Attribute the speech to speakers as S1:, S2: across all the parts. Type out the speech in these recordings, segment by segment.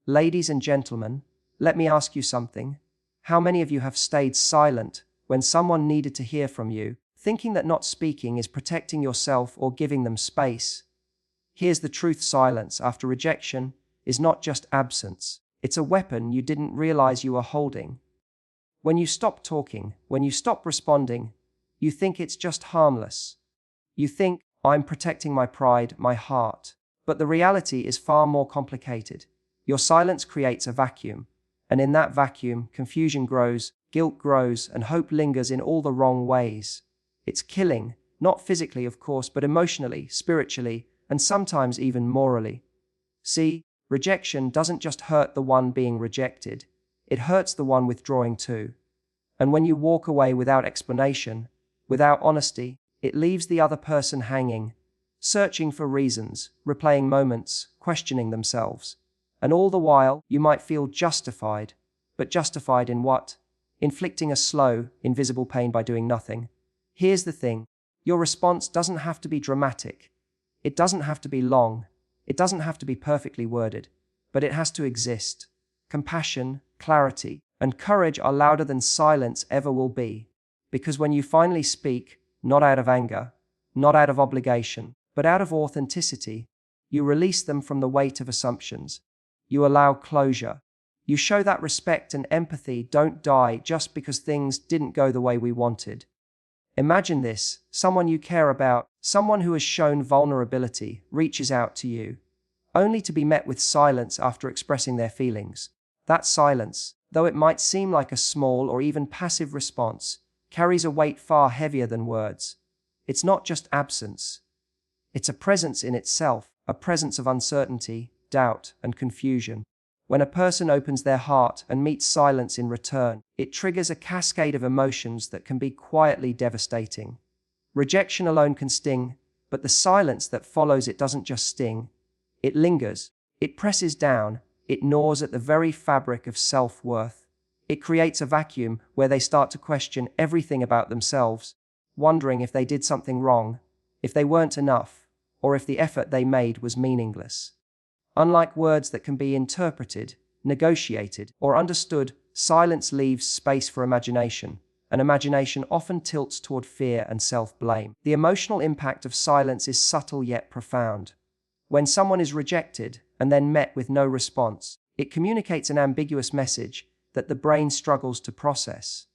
S1: Ladies and gentlemen, let me ask you something. How many of you have stayed silent when someone needed to hear from you, thinking that not speaking is protecting yourself or giving them space? Here's the truth: silence after rejection is not just absence. It's a weapon you didn't realize you were holding. When you stop talking, when you stop responding, you think it's just harmless. You think, I'm protecting my pride, my heart. But the reality is far more complicated. Your silence creates a vacuum. And in that vacuum, confusion grows, guilt grows, and hope lingers in all the wrong ways. It's killing, not physically, of course, but emotionally, spiritually, and sometimes even morally. See, rejection doesn't just hurt the one being rejected, it hurts the one withdrawing too. And when you walk away without explanation, without honesty, it leaves the other person hanging, searching for reasons, replaying moments, questioning themselves. And all the while, you might feel justified. But justified in what? Inflicting a slow, invisible pain by doing nothing. Here's the thing. Your response doesn't have to be dramatic. It doesn't have to be long. It doesn't have to be perfectly worded. But it has to exist. Compassion, clarity, and courage are louder than silence ever will be. Because when you finally speak, not out of anger, not out of obligation, but out of authenticity, you release them from the weight of assumptions. You allow closure. You show that respect and empathy don't die just because things didn't go the way we wanted. Imagine this: someone you care about, someone who has shown vulnerability, reaches out to you, only to be met with silence after expressing their feelings. That silence, though it might seem like a small or even passive response, carries a weight far heavier than words. It's not just absence. It's a presence in itself, a presence of uncertainty, doubt, and confusion. When a person opens their heart and meets silence in return, it triggers a cascade of emotions that can be quietly devastating. Rejection alone can sting, but the silence that follows it doesn't just sting. It lingers. It presses down. It gnaws at the very fabric of self-worth. It creates a vacuum where they start to question everything about themselves, wondering if they did something wrong, if they weren't enough, or if the effort they made was meaningless. Unlike words that can be interpreted, negotiated, or understood, silence leaves space for imagination, and imagination often tilts toward fear and self-blame. The emotional impact of silence is subtle yet profound. When someone is rejected and then met with no response, it communicates an ambiguous message that the brain struggles to process.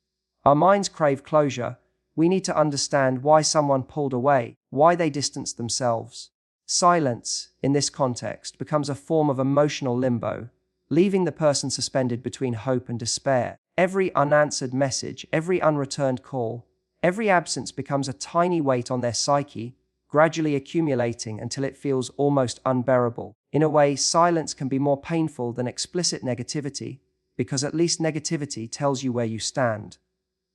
S1: Our minds crave closure. We need to understand why someone pulled away, why they distanced themselves. Silence, in this context, becomes a form of emotional limbo, leaving the person suspended between hope and despair. Every unanswered message, every unreturned call, every absence becomes a tiny weight on their psyche, gradually accumulating until it feels almost unbearable. In a way, silence can be more painful than explicit negativity, because at least negativity tells you where you stand.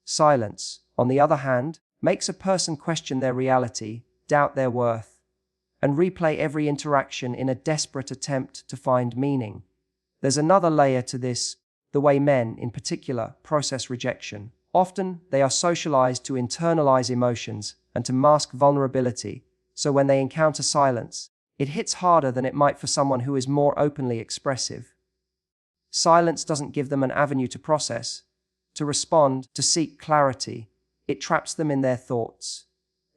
S1: Silence, on the other hand, makes a person question their reality, doubt their worth, and replay every interaction in a desperate attempt to find meaning. There's another layer to this: the way men, in particular, process rejection. Often, they are socialized to internalize emotions and to mask vulnerability, so when they encounter silence, it hits harder than it might for someone who is more openly expressive. Silence doesn't give them an avenue to process, to respond, to seek clarity. It traps them in their thoughts.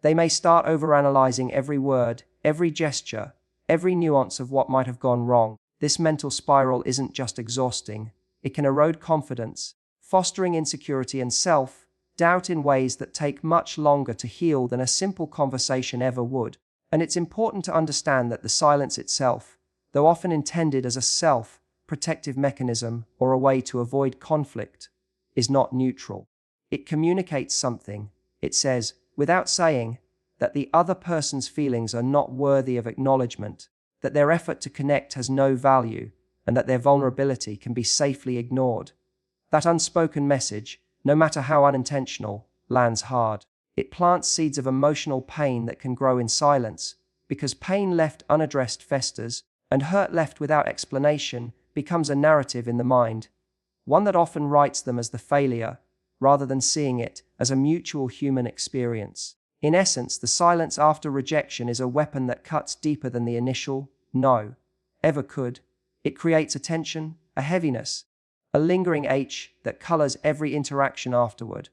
S1: They may start overanalyzing every word, every gesture, every nuance of what might have gone wrong. This mental spiral isn't just exhausting. It can erode confidence, fostering insecurity and self-doubt in ways that take much longer to heal than a simple conversation ever would. And it's important to understand that the silence itself, though often intended as a self-protective mechanism or a way to avoid conflict, is not neutral. It communicates something. It says, without saying, that the other person's feelings are not worthy of acknowledgement, that their effort to connect has no value, and that their vulnerability can be safely ignored. That unspoken message, no matter how unintentional, lands hard. It plants seeds of emotional pain that can grow in silence, because pain left unaddressed festers, and hurt left without explanation becomes a narrative in the mind, one that often writes them as the failure, rather than seeing it as a mutual human experience. In essence, the silence after rejection is a weapon that cuts deeper than the initial no ever could. It creates a tension, a heaviness, a lingering ache that colors every interaction afterward.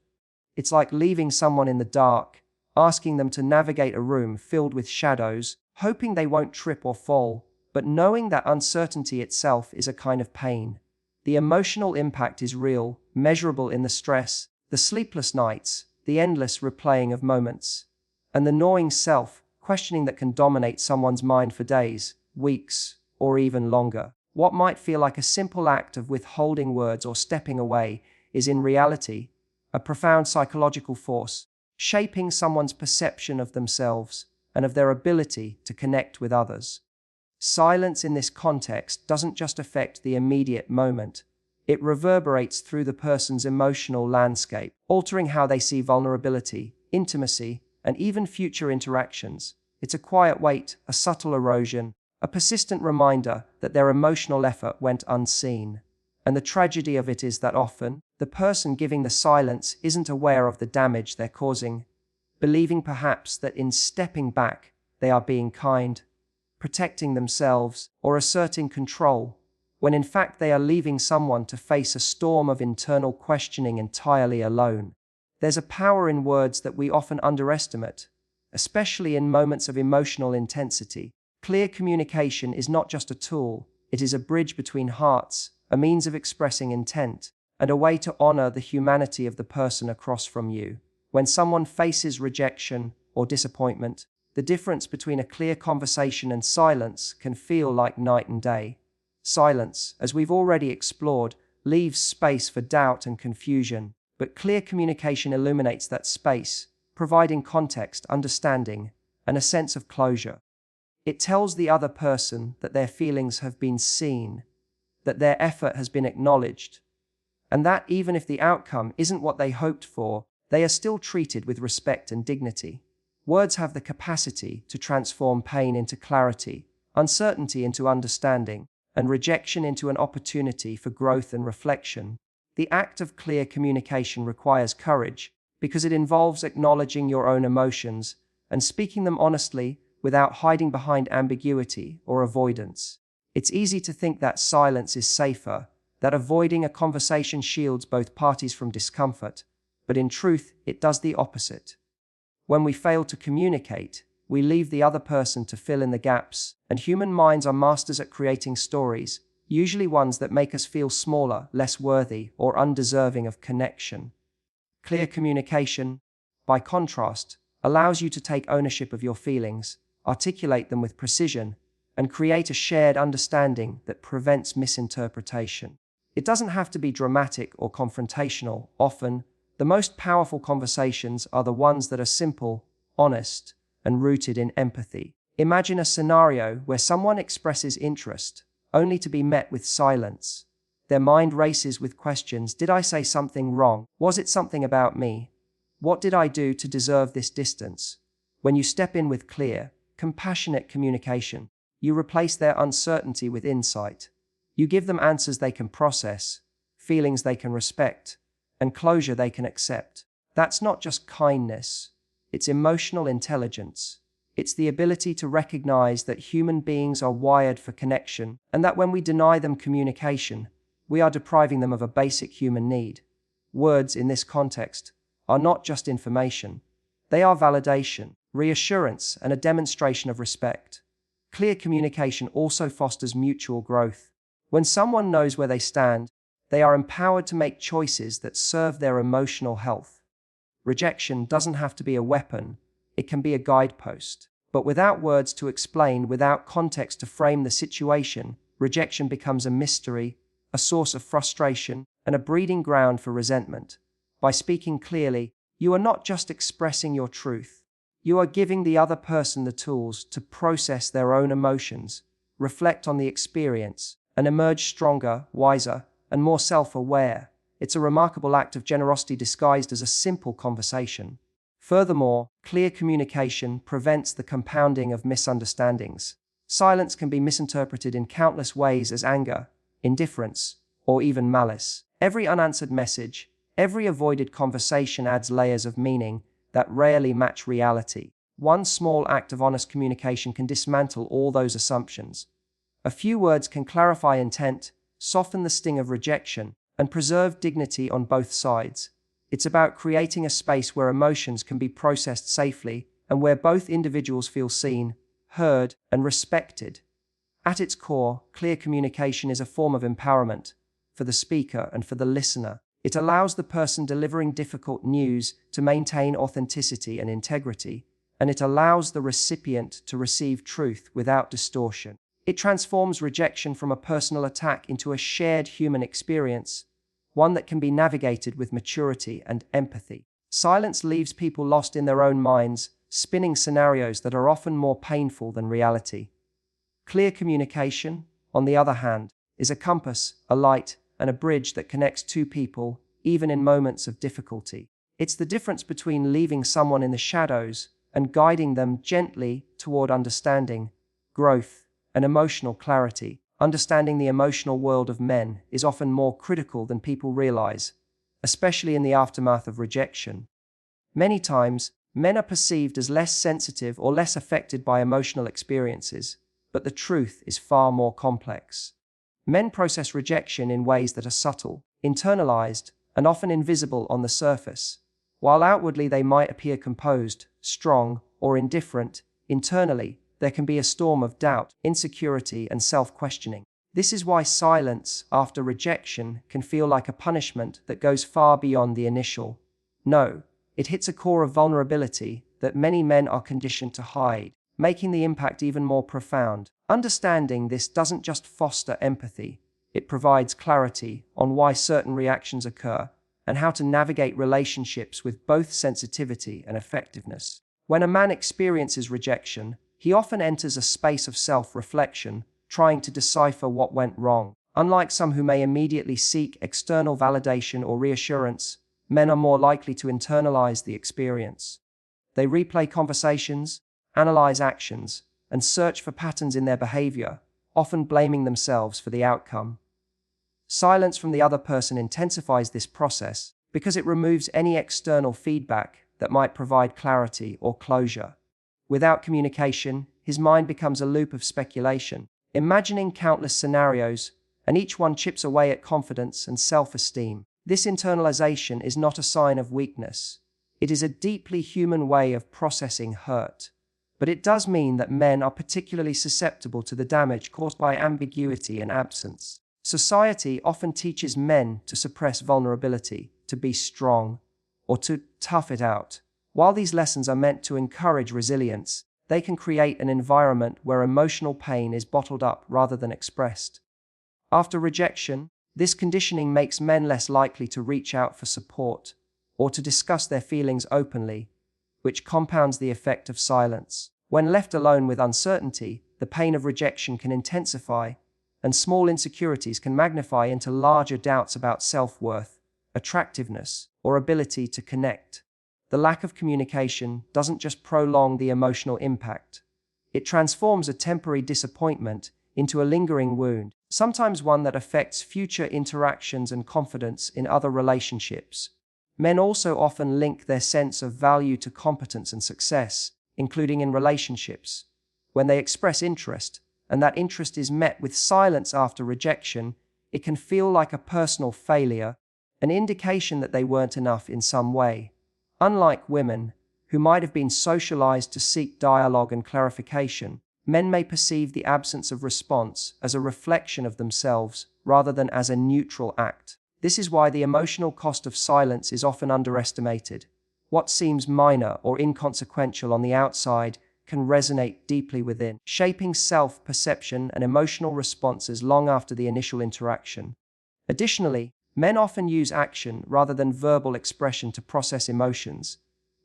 S1: It's like leaving someone in the dark, asking them to navigate a room filled with shadows, hoping they won't trip or fall, but knowing that uncertainty itself is a kind of pain. The emotional impact is real, measurable in the stress, the sleepless nights, the endless replaying of moments, and the gnawing self-questioning that can dominate someone's mind for days, weeks, or even longer. What might feel like a simple act of withholding words or stepping away is in reality a profound psychological force, shaping someone's perception of themselves and of their ability to connect with others. Silence in this context doesn't just affect the immediate moment. It reverberates through the person's emotional landscape, altering how they see vulnerability, intimacy, and even future interactions. It's a quiet weight, a subtle erosion, a persistent reminder that their emotional effort went unseen. And the tragedy of it is that often, the person giving the silence isn't aware of the damage they're causing, believing perhaps that in stepping back, they are being kind, protecting themselves, or asserting control, when in fact they are leaving someone to face a storm of internal questioning entirely alone. There's a power in words that we often underestimate, especially in moments of emotional intensity. Clear communication is not just a tool, it is a bridge between hearts, a means of expressing intent, and a way to honor the humanity of the person across from you. When someone faces rejection or disappointment, the difference between a clear conversation and silence can feel like night and day. Silence, as we've already explored, leaves space for doubt and confusion, but clear communication illuminates that space, providing context, understanding, and a sense of closure. It tells the other person that their feelings have been seen, that their effort has been acknowledged, and that even if the outcome isn't what they hoped for, they are still treated with respect and dignity. Words have the capacity to transform pain into clarity, uncertainty into understanding, and rejection into an opportunity for growth and reflection. The act of clear communication requires courage because it involves acknowledging your own emotions and speaking them honestly without hiding behind ambiguity or avoidance. It's easy to think that silence is safer, that avoiding a conversation shields both parties from discomfort, but in truth, it does the opposite. When we fail to communicate, we leave the other person to fill in the gaps, and human minds are masters at creating stories, usually ones that make us feel smaller, less worthy, or undeserving of connection. Clear communication, by contrast, allows you to take ownership of your feelings, articulate them with precision, and create a shared understanding that prevents misinterpretation. It doesn't have to be dramatic or confrontational. Often, the most powerful conversations are the ones that are simple, honest, and rooted in empathy. Imagine a scenario where someone expresses interest, only to be met with silence. Their mind races with questions. Did I say something wrong? Was it something about me? What did I do to deserve this distance? When you step in with clear, compassionate communication, you replace their uncertainty with insight. You give them answers they can process, feelings they can respect, and closure they can accept. That's not just kindness, it's emotional intelligence. It's the ability to recognize that human beings are wired for connection, and that when we deny them communication, we are depriving them of a basic human need. Words in this context are not just information. They are validation, reassurance, and a demonstration of respect. Clear communication also fosters mutual growth. When someone knows where they stand, they are empowered to make choices that serve their emotional health. Rejection doesn't have to be a weapon, it can be a guidepost. But without words to explain, without context to frame the situation, rejection becomes a mystery, a source of frustration, and a breeding ground for resentment. By speaking clearly, you are not just expressing your truth. You are giving the other person the tools to process their own emotions, reflect on the experience, and emerge stronger, wiser, and more self-aware. It's a remarkable act of generosity disguised as a simple conversation. Furthermore, clear communication prevents the compounding of misunderstandings. Silence can be misinterpreted in countless ways as anger, indifference, or even malice. Every unanswered message, every avoided conversation adds layers of meaning that rarely match reality. One small act of honest communication can dismantle all those assumptions. A few words can clarify intent, soften the sting of rejection, and preserve dignity on both sides. It's about creating a space where emotions can be processed safely and where both individuals feel seen, heard, and respected. At its core, clear communication is a form of empowerment for the speaker and for the listener. It allows the person delivering difficult news to maintain authenticity and integrity, and it allows the recipient to receive truth without distortion. It transforms rejection from a personal attack into a shared human experience, one that can be navigated with maturity and empathy. Silence leaves people lost in their own minds, spinning scenarios that are often more painful than reality. Clear communication, on the other hand, is a compass, a light, and a bridge that connects two people, even in moments of difficulty. It's the difference between leaving someone in the shadows and guiding them gently toward understanding, growth, and emotional clarity. Understanding the emotional world of men is often more critical than people realize, especially in the aftermath of rejection. Many times, men are perceived as less sensitive or less affected by emotional experiences, but the truth is far more complex. Men process rejection in ways that are subtle, internalized, and often invisible on the surface. While outwardly they might appear composed, strong, or indifferent, internally, there can be a storm of doubt, insecurity, and self-questioning. This is why silence after rejection can feel like a punishment that goes far beyond the initial no. It hits a core of vulnerability that many men are conditioned to hide, making the impact even more profound. Understanding this doesn't just foster empathy, it provides clarity on why certain reactions occur and how to navigate relationships with both sensitivity and effectiveness. When a man experiences rejection, he often enters a space of self-reflection, trying to decipher what went wrong. Unlike some who may immediately seek external validation or reassurance, men are more likely to internalize the experience. They replay conversations, analyze actions, and search for patterns in their behavior, often blaming themselves for the outcome. Silence from the other person intensifies this process because it removes any external feedback that might provide clarity or closure. Without communication, his mind becomes a loop of speculation, imagining countless scenarios, and each one chips away at confidence and self-esteem. This internalization is not a sign of weakness. It is a deeply human way of processing hurt. But it does mean that men are particularly susceptible to the damage caused by ambiguity and absence. Society often teaches men to suppress vulnerability, to be strong, or to tough it out. While these lessons are meant to encourage resilience, they can create an environment where emotional pain is bottled up rather than expressed. After rejection, this conditioning makes men less likely to reach out for support or to discuss their feelings openly, which compounds the effect of silence. When left alone with uncertainty, the pain of rejection can intensify, and small insecurities can magnify into larger doubts about self-worth, attractiveness, or ability to connect. The lack of communication doesn't just prolong the emotional impact. It transforms a temporary disappointment into a lingering wound, sometimes one that affects future interactions and confidence in other relationships. Men also often link their sense of value to competence and success, including in relationships. When they express interest, and that interest is met with silence after rejection, it can feel like a personal failure, an indication that they weren't enough in some way. Unlike women, who might have been socialized to seek dialogue and clarification, men may perceive the absence of response as a reflection of themselves rather than as a neutral act. This is why the emotional cost of silence is often underestimated. What seems minor or inconsequential on the outside can resonate deeply within, shaping self-perception and emotional responses long after the initial interaction. Additionally, men often use action rather than verbal expression to process emotions,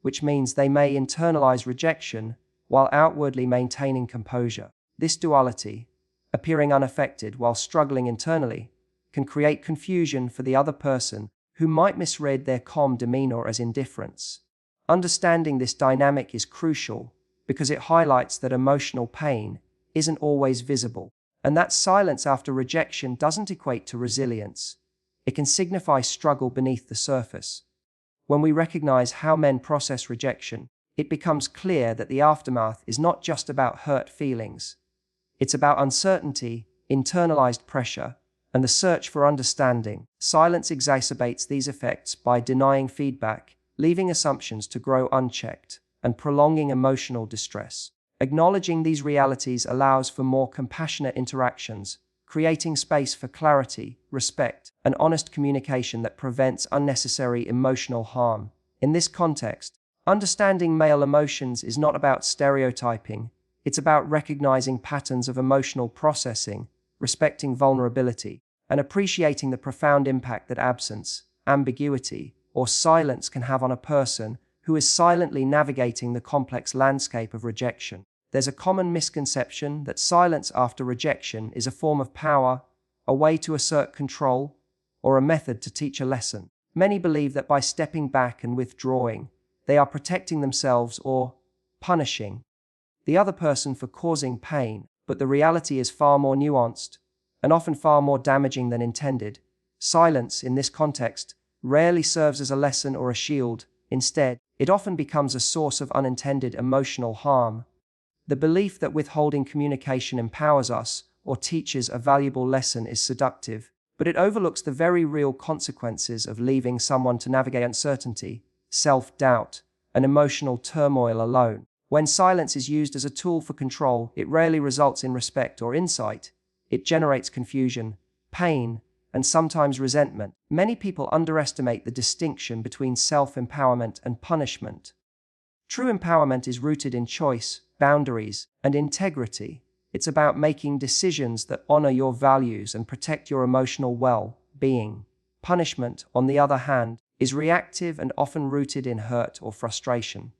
S1: which means they may internalize rejection while outwardly maintaining composure. This duality, appearing unaffected while struggling internally, can create confusion for the other person who might misread their calm demeanor as indifference. Understanding this dynamic is crucial because it highlights that emotional pain isn't always visible, and that silence after rejection doesn't equate to resilience. It can signify struggle beneath the surface. When we recognize how men process rejection, it becomes clear that the aftermath is not just about hurt feelings. It's about uncertainty, internalized pressure, and the search for understanding. Silence exacerbates these effects by denying feedback, leaving assumptions to grow unchecked, and prolonging emotional distress. Acknowledging these realities allows for more compassionate interactions, creating space for clarity, respect, and honest communication that prevents unnecessary emotional harm. In this context, understanding male emotions is not about stereotyping, it's about recognizing patterns of emotional processing, respecting vulnerability, and appreciating the profound impact that absence, ambiguity, or silence can have on a person who is silently navigating the complex landscape of rejection. There's a common misconception that silence after rejection is a form of power, a way to assert control, or a method to teach a lesson. Many believe that by stepping back and withdrawing, they are protecting themselves or punishing the other person for causing pain, but the reality is far more nuanced and often far more damaging than intended. Silence, in this context, rarely serves as a lesson or a shield. Instead, it often becomes a source of unintended emotional harm. The belief that withholding communication empowers us or teaches a valuable lesson is seductive, but it overlooks the very real consequences of leaving someone to navigate uncertainty, self-doubt, and emotional turmoil alone. When silence is used as a tool for control, it rarely results in respect or insight. It generates confusion, pain, and sometimes resentment. Many people underestimate the distinction between self-empowerment and punishment. True empowerment is rooted in choice, boundaries, and integrity. It's about making decisions that honor your values and protect your emotional well-being. Punishment, on the other hand, is reactive and often rooted in hurt or frustration.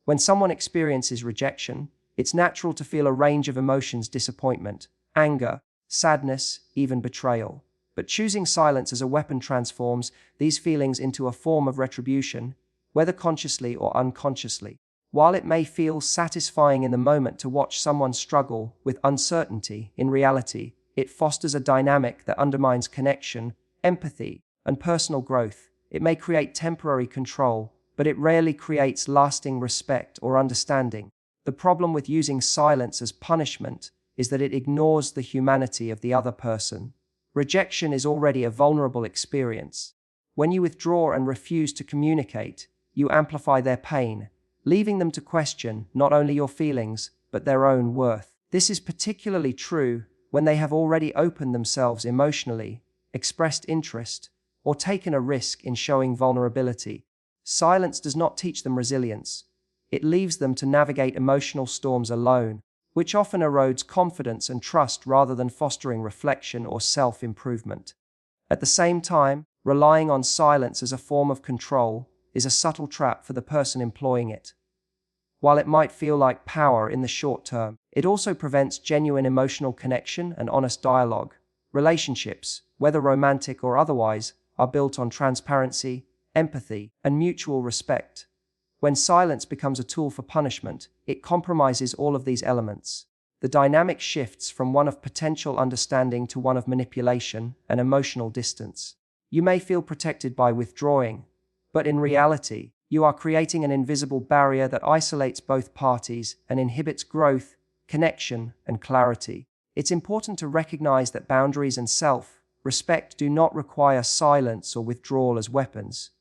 S1: When someone experiences rejection, it's natural to feel a range of emotions: disappointment, anger, sadness, even betrayal. But choosing silence as a weapon transforms these feelings into a form of retribution, whether consciously or unconsciously. While it may feel satisfying in the moment to watch someone struggle with uncertainty, in reality, it fosters a dynamic that undermines connection, empathy, and personal growth. It may create temporary control, but it rarely creates lasting respect or understanding. The problem with using silence as punishment is that it ignores the humanity of the other person. Rejection is already a vulnerable experience. When you withdraw and refuse to communicate, you amplify their pain, leaving them to question not only your feelings, but their own worth. This is particularly true when they have already opened themselves emotionally, expressed interest, or taken a risk in showing vulnerability. Silence does not teach them resilience. It leaves them to navigate emotional storms alone, which often erodes confidence and trust rather than fostering reflection or self-improvement. At the same time, relying on silence as a form of control is a subtle trap for the person employing it. While it might feel like power in the short term, it also prevents genuine emotional connection and honest dialogue. Relationships, whether romantic or otherwise, are built on transparency, empathy, and mutual respect. When silence becomes a tool for punishment, it compromises all of these elements. The dynamic shifts from one of potential understanding to one of manipulation and emotional distance. You may feel protected by withdrawing, but in reality, you are creating an invisible barrier that isolates both parties and inhibits growth, connection, and clarity. It's important to recognize that boundaries and self-respect do not require silence or withdrawal as weapons.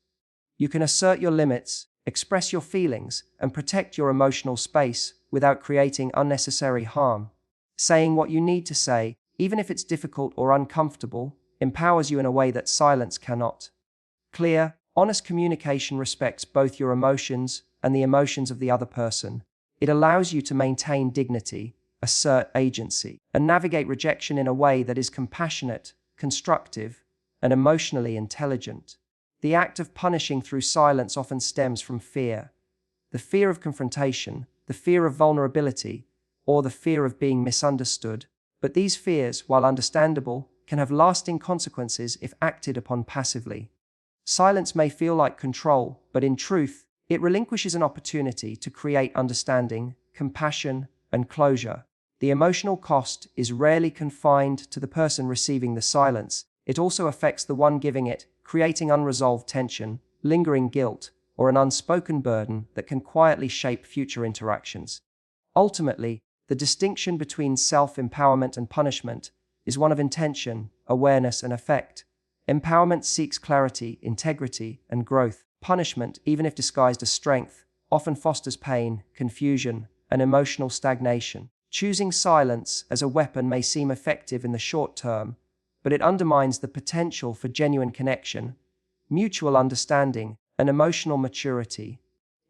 S1: You can assert your limits, express your feelings, and protect your emotional space without creating unnecessary harm. Saying what you need to say, even if it's difficult or uncomfortable, empowers you in a way that silence cannot. Clear, honest communication respects both your emotions and the emotions of the other person. It allows you to maintain dignity, assert agency, and navigate rejection in a way that is compassionate, constructive, and emotionally intelligent. The act of punishing through silence often stems from fear. The fear of confrontation, the fear of vulnerability, or the fear of being misunderstood. But these fears, while understandable, can have lasting consequences if acted upon passively. Silence may feel like control, but in truth, it relinquishes an opportunity to create understanding, compassion, and closure. The emotional cost is rarely confined to the person receiving the silence. It also affects the one giving it, creating unresolved tension, lingering guilt, or an unspoken burden that can quietly shape future interactions. Ultimately, the distinction between self-empowerment and punishment is one of intention, awareness, and effect. Empowerment seeks clarity, integrity, and growth. Punishment, even if disguised as strength, often fosters pain, confusion, and emotional stagnation. Choosing silence as a weapon may seem effective in the short term, but it undermines the potential for genuine connection, mutual understanding, and emotional maturity.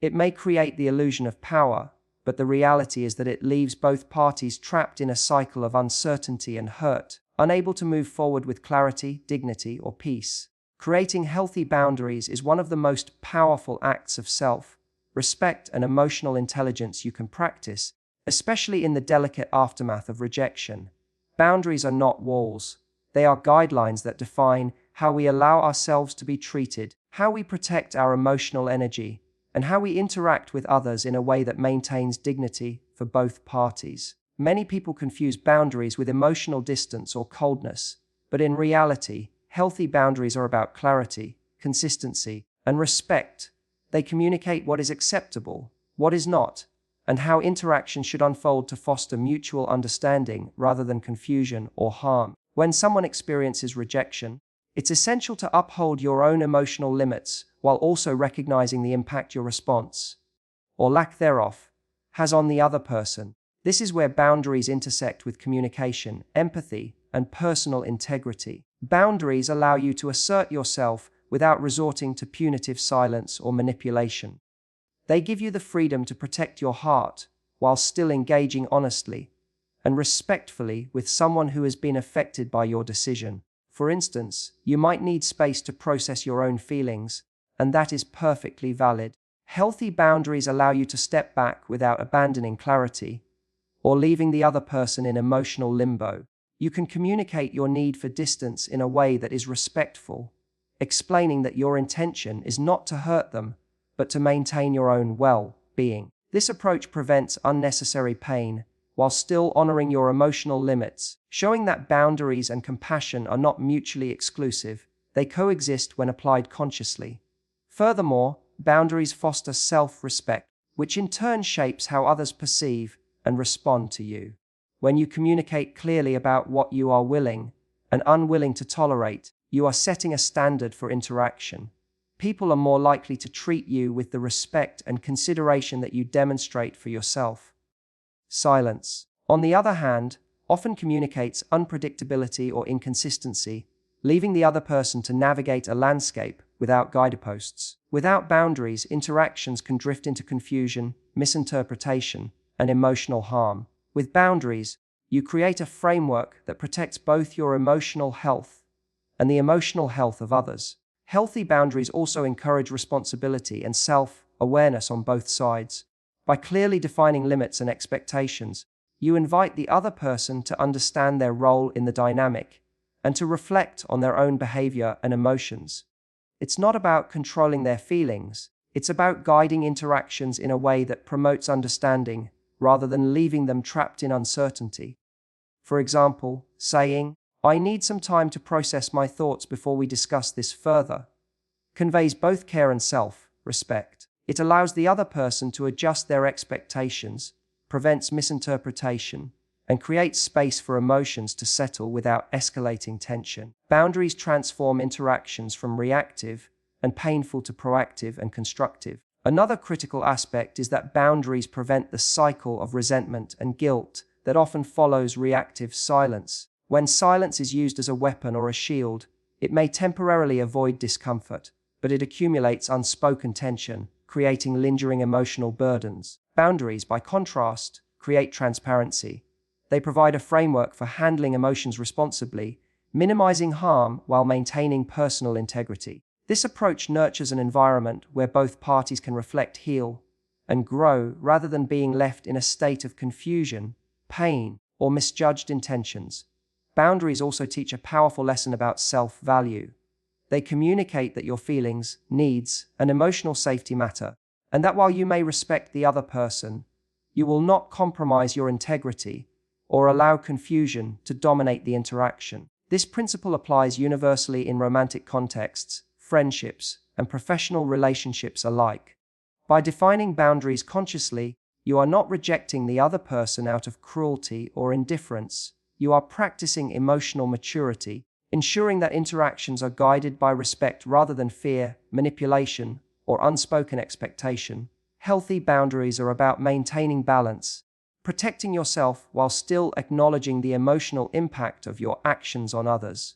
S1: It may create the illusion of power, but the reality is that it leaves both parties trapped in a cycle of uncertainty and hurt, unable to move forward with clarity, dignity, or peace. Creating healthy boundaries is one of the most powerful acts of self-respect and emotional intelligence you can practice, especially in the delicate aftermath of rejection. Boundaries are not walls. They are guidelines that define how we allow ourselves to be treated, how we protect our emotional energy, and how we interact with others in a way that maintains dignity for both parties. Many people confuse boundaries with emotional distance or coldness, but in reality, healthy boundaries are about clarity, consistency, and respect. They communicate what is acceptable, what is not, and how interaction should unfold to foster mutual understanding rather than confusion or harm. When someone experiences rejection, it's essential to uphold your own emotional limits while also recognizing the impact your response, or lack thereof, has on the other person. This is where boundaries intersect with communication, empathy, and personal integrity. Boundaries allow you to assert yourself without resorting to punitive silence or manipulation. They give you the freedom to protect your heart while still engaging honestly and respectfully with someone who has been affected by your decision. For instance, you might need space to process your own feelings, and that is perfectly valid. Healthy boundaries allow you to step back without abandoning clarity or leaving the other person in emotional limbo. You can communicate your need for distance in a way that is respectful, explaining that your intention is not to hurt them, but to maintain your own well-being. This approach prevents unnecessary pain while still honoring your emotional limits, showing that boundaries and compassion are not mutually exclusive. They coexist when applied consciously. Furthermore, boundaries foster self-respect, which in turn shapes how others perceive and respond to you. When you communicate clearly about what you are willing and unwilling to tolerate, you are setting a standard for interaction. People are more likely to treat you with the respect and consideration that you demonstrate for yourself. Silence, on the other hand, often communicates unpredictability or inconsistency, leaving the other person to navigate a landscape without guideposts. Without boundaries, interactions can drift into confusion, misinterpretation, and emotional harm. With boundaries, you create a framework that protects both your emotional health and the emotional health of others. Healthy boundaries also encourage responsibility and self-awareness on both sides. By clearly defining limits and expectations, you invite the other person to understand their role in the dynamic and to reflect on their own behavior and emotions. It's not about controlling their feelings, it's about guiding interactions in a way that promotes understanding rather than leaving them trapped in uncertainty. For example, saying, "I need some time to process my thoughts before we discuss this further," conveys both care and self-respect. It allows the other person to adjust their expectations, prevents misinterpretation, and creates space for emotions to settle without escalating tension. Boundaries transform interactions from reactive and painful to proactive and constructive. Another critical aspect is that boundaries prevent the cycle of resentment and guilt that often follows reactive silence. When silence is used as a weapon or a shield, it may temporarily avoid discomfort, but it accumulates unspoken tension, creating lingering emotional burdens. Boundaries, by contrast, create transparency. They provide a framework for handling emotions responsibly, minimizing harm while maintaining personal integrity. This approach nurtures an environment where both parties can reflect, heal, and grow rather than being left in a state of confusion, pain, or misjudged intentions. Boundaries also teach a powerful lesson about self-value. They communicate that your feelings, needs, and emotional safety matter, and that while you may respect the other person, you will not compromise your integrity or allow confusion to dominate the interaction. This principle applies universally in romantic contexts, friendships, and professional relationships alike. By defining boundaries consciously, you are not rejecting the other person out of cruelty or indifference. you are practicing emotional maturity, ensuring that interactions are guided by respect rather than fear, manipulation, or unspoken expectation. Healthy boundaries are about maintaining balance, protecting yourself while still acknowledging the emotional impact of your actions on others.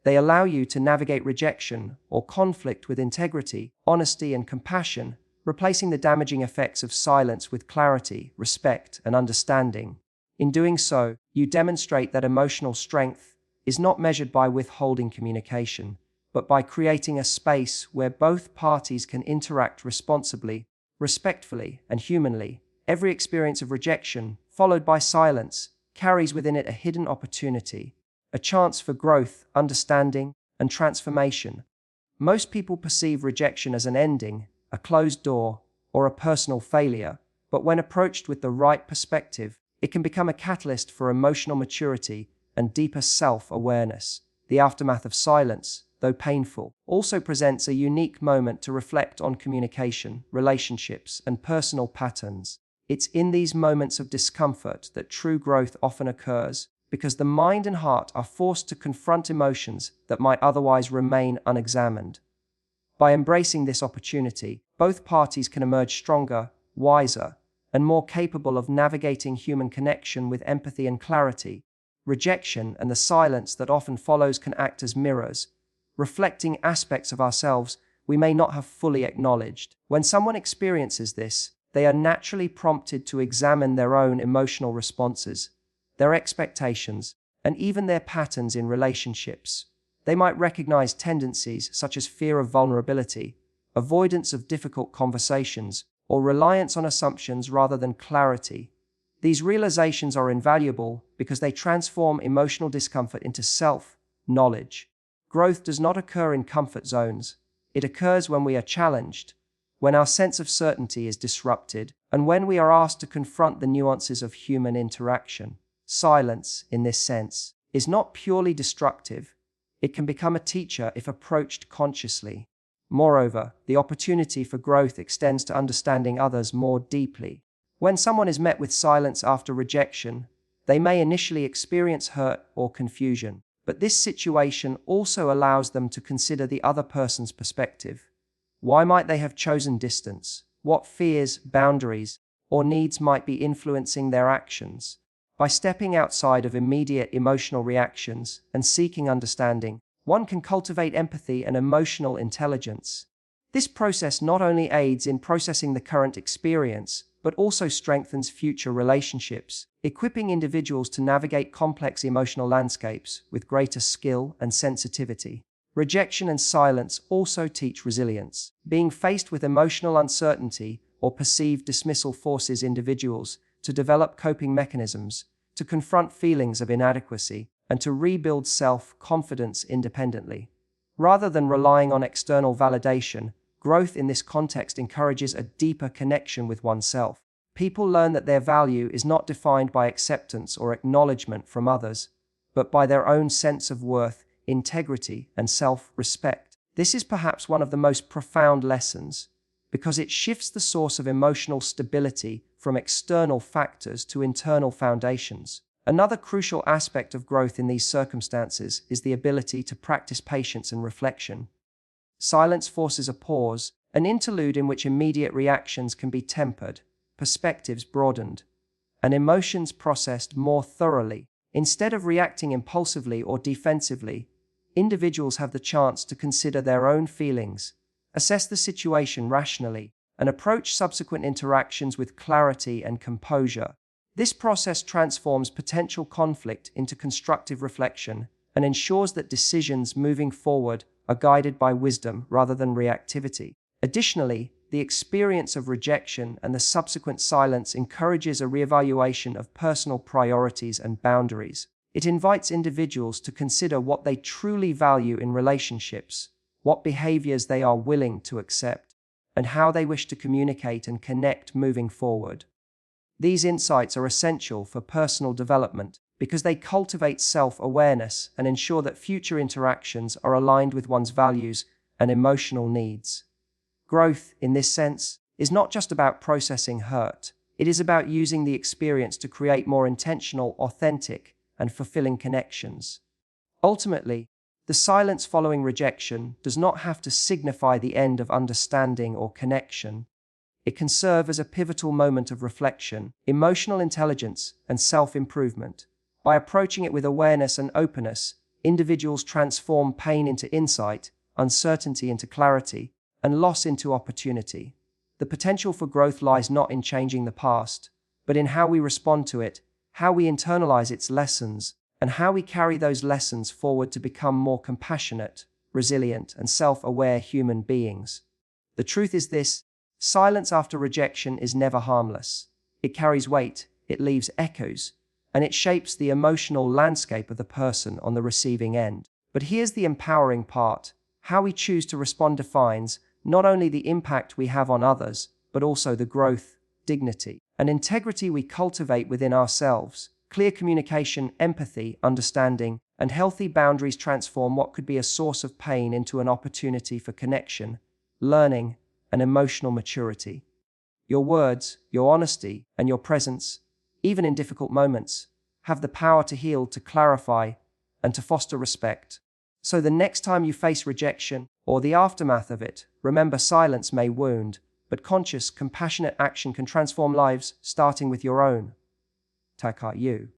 S1: They allow you to navigate rejection or conflict with integrity, honesty, and compassion, replacing the damaging effects of silence with clarity, respect, and understanding. In doing so, you demonstrate that emotional strength is not measured by withholding communication, but by creating a space where both parties can interact responsibly, respectfully, and humanly. Every experience of rejection, followed by silence, carries within it a hidden opportunity, a chance for growth, understanding, and transformation. Most people perceive rejection as an ending, a closed door, or a personal failure, but when approached with the right perspective, it can become a catalyst for emotional maturity and deeper self-awareness. The aftermath of silence, though painful, also presents a unique moment to reflect on communication, relationships, and personal patterns. It's in these moments of discomfort that true growth often occurs, because the mind and heart are forced to confront emotions that might otherwise remain unexamined. By embracing this opportunity, both parties can emerge stronger, wiser, and more capable of navigating human connection with empathy and clarity. Rejection and the silence that often follows can act as mirrors, reflecting aspects of ourselves we may not have fully acknowledged. When someone experiences this, they are naturally prompted to examine their own emotional responses, their expectations, and even their patterns in relationships. They might recognize tendencies such as fear of vulnerability, avoidance of difficult conversations, or reliance on assumptions rather than clarity. These realizations are invaluable because they transform emotional discomfort into self-knowledge. Growth does not occur in comfort zones. It occurs when we are challenged, when our sense of certainty is disrupted, and when we are asked to confront the nuances of human interaction. Silence, in this sense, is not purely destructive. It can become a teacher if approached consciously. Moreover, the opportunity for growth extends to understanding others more deeply. When someone is met with silence after rejection, they may initially experience hurt or confusion, but this situation also allows them to consider the other person's perspective. Why might they have chosen distance? What fears, boundaries, or needs might be influencing their actions? By stepping outside of immediate emotional reactions and seeking understanding, one can cultivate empathy and emotional intelligence. This process not only aids in processing the current experience, but also strengthens future relationships, equipping individuals to navigate complex emotional landscapes with greater skill and sensitivity. Rejection and silence also teach resilience. Being faced with emotional uncertainty or perceived dismissal forces individuals to develop coping mechanisms, to confront feelings of inadequacy, and to rebuild self-confidence independently. Rather than relying on external validation, growth in this context encourages a deeper connection with oneself. People learn that their value is not defined by acceptance or acknowledgement from others, but by their own sense of worth, integrity, and self-respect. This is perhaps one of the most profound lessons, because it shifts the source of emotional stability from external factors to internal foundations. Another crucial aspect of growth in these circumstances is the ability to practice patience and reflection. Silence forces a pause, an interlude in which immediate reactions can be tempered, perspectives broadened, and emotions processed more thoroughly. Instead of reacting impulsively or defensively, individuals have the chance to consider their own feelings, assess the situation rationally, and approach subsequent interactions with clarity and composure. This process transforms potential conflict into constructive reflection and ensures that decisions moving forward are guided by wisdom rather than reactivity. Additionally, the experience of rejection and the subsequent silence encourages a reevaluation of personal priorities and boundaries. It invites individuals to consider what they truly value in relationships, what behaviors they are willing to accept, and how they wish to communicate and connect moving forward. These insights are essential for personal development because they cultivate self-awareness and ensure that future interactions are aligned with one's values and emotional needs. Growth, in this sense, is not just about processing hurt. It is about using the experience to create more intentional, authentic, and fulfilling connections. Ultimately, the silence following rejection does not have to signify the end of understanding or connection. It can serve as a pivotal moment of reflection, emotional intelligence, and self-improvement. By approaching it with awareness and openness, individuals transform pain into insight, uncertainty into clarity, and loss into opportunity. The potential for growth lies not in changing the past, but in how we respond to it, how we internalize its lessons, and how we carry those lessons forward to become more compassionate, resilient, and self-aware human beings. The truth is this: silence after rejection is never harmless. It carries weight, it leaves echoes, and it shapes the emotional landscape of the person on the receiving end. But here's the empowering part: how we choose to respond defines not only the impact we have on others, but also the growth, dignity, and integrity we cultivate within ourselves. Clear communication, empathy, understanding, and healthy boundaries transform what could be a source of pain into an opportunity for connection, learning, and emotional maturity. Your words, your honesty, and your presence, even in difficult moments, have the power to heal, to clarify, and to foster respect. So the next time you face rejection, or the aftermath of it, remember, silence may wound, but conscious, compassionate action can transform lives, starting with your own. You.